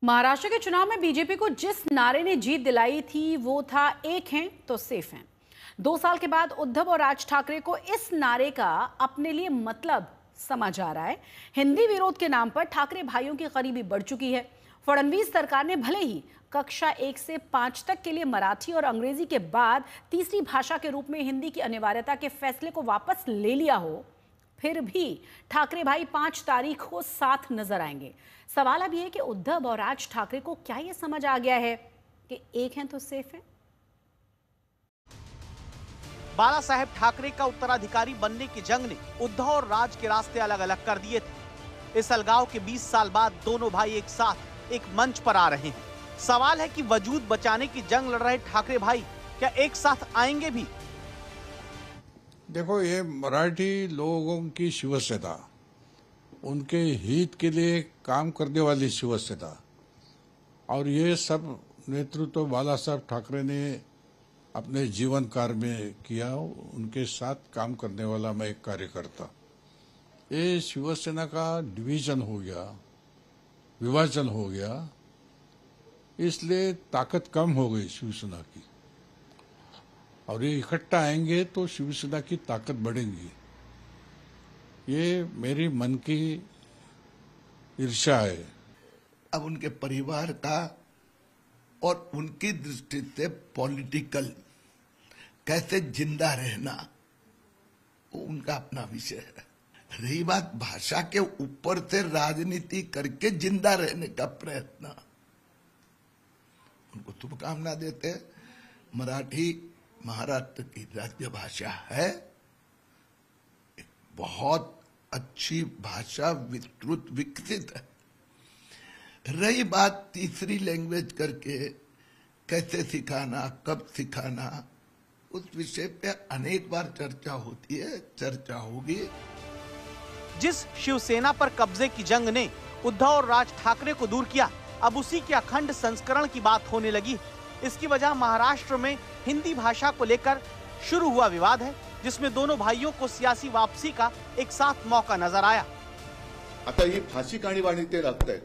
महाराष्ट्र के चुनाव में बीजेपी को जिस नारे ने जीत दिलाई थी वो था एक हैं तो सेफ हैं। 2 साल के बाद उद्धव और राज ठाकरे को इस नारे का अपने लिए मतलब समझ आ रहा है। हिंदी विरोध के नाम पर ठाकरे भाइयों की करीबी बढ़ चुकी है। फडणवीस सरकार ने भले ही कक्षा 1 से 5 तक के लिए मराठी और अंग्रेजी के बाद तीसरी भाषा के रूप में हिंदी की अनिवार्यता के फैसले को वापस ले लिया हो, फिर भी ठाकरे भाई 5 तारीख को साथ नजर आएंगे। सवाल अब यह है कि उद्धव और राज ठाकरे को क्या यह समझ आ गया है कि एक हैं तो सेफ है। बाला साहेब ठाकरे का उत्तराधिकारी बनने की जंग ने उद्धव और राज के रास्ते अलग अलग कर दिए थे। इस अलगाव के 20 साल बाद दोनों भाई एक साथ एक मंच पर आ रहे हैं। सवाल है कि वजूद बचाने की जंग लड़ रहे ठाकरे भाई क्या एक साथ आएंगे भी? देखो, ये मराठी लोगों की शिवसेना, उनके हित के लिए काम करने वाली शिवसेना, और ये सब नेतृत्व बाला साहब ठाकरे ने अपने जीवन काल में किया। उनके साथ काम करने वाला मैं एक कार्यकर्ता। ये शिवसेना का डिवीजन हो गया, विभाजन हो गया, इसलिए ताकत कम हो गई शिवसेना की, और ये इकट्ठा आएंगे तो शिवसेना की ताकत बढ़ेगी। ये मेरी मन की ईर्ष्या है। अब उनके परिवार का और उनकी दृष्टि से पॉलिटिकल कैसे जिंदा रहना, वो उनका अपना विषय है। रही बात भाषा के ऊपर से राजनीति करके जिंदा रहने का प्रयत्न, उनको शुभकामना देते हैं। मराठी महाराष्ट्र की राज्य भाषा है, एक बहुत अच्छी भाषा, विस्तृत विकसित है। रही बात तीसरी लैंग्वेज करके कैसे सिखाना, कब सिखाना, उस विषय पे अनेक बार चर्चा होती है, चर्चा होगी। जिस शिवसेना पर कब्जे की जंग ने उद्धव और राज ठाकरे को दूर किया, अब उसी के अखंड संस्करण की बात होने लगी। इसकी वजह महाराष्ट्र में हिंदी भाषा को लेकर शुरू हुआ विवाद है, जिसमें दोनों भाइयों को सियासी वापसी का एक साथ मौका नजर आया। आता ही भाषिक आणीबाणी ते राखतायत,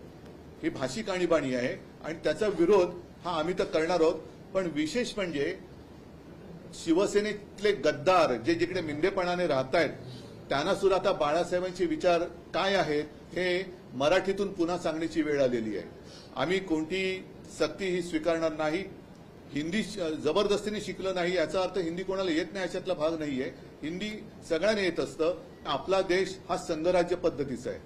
ही भाषिक आणीबाणी आहे आणि त्याचा विरोध हा आम्ही तर करणार आहोत। पण विशेष म्हणजे शिवसेनेतले गद्दार जे जिकडे मिंदेपणाने राहतायत, त्यांना सुद्धा आता बाळासाहेबांचे विचार काय आहेत हे मराठीतून पुन्हा सांगण्याची वेळ आलेली आहे। आम्ही कोणती सक्ती ही स्वीकारणार नाही। हिंदी जबरदस्तीने शिकलं नाही याचा अर्थ हिंदी कोणाला येत नाही अशातला भाग नाहीये। हिंदी सगळ्यांना येत असतं। आपला देश हा संघराज्य पद्धतीचा आहे।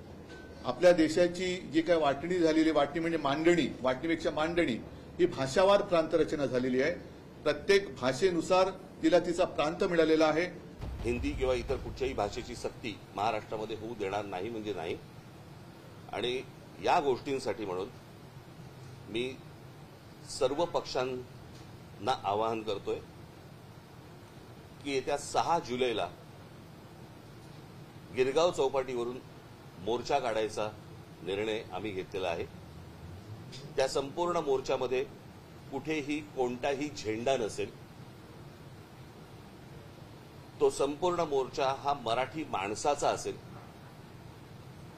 आपल्या देशाची जी काय वाटणी झालेली, वाटणी म्हणजे मांडणी, वाटणीपेक्षा मांडणी, ही भाषावार प्रांतरचना झालेली आहे। प्रत्येक भाषेनुसार तिला तिचा प्रांत मिळालेला आहे। हिंदी किंवा इतर कुठच्याही भाषेची सक्ती महाराष्ट्रामध्ये होऊ देणार नाही म्हणजे नाही। आणि या गोष्टींसाठी म्हणून मी सर्व पक्षांना आवाहन करतोय की येत्या 6 जुलैला गिरगाव चौपाटीवरून मोर्चा काढायचा निर्णय आम्ही घेतलेला आहे। त्या संपूर्ण मोर्चामध्ये कुठेही कोणताही झेंडा नसेल। तो संपूर्ण मोर्चा हा मराठी माणसाचा असेल।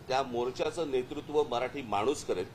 त्या मोर्चाचं नेतृत्व मराठी माणूस करेल।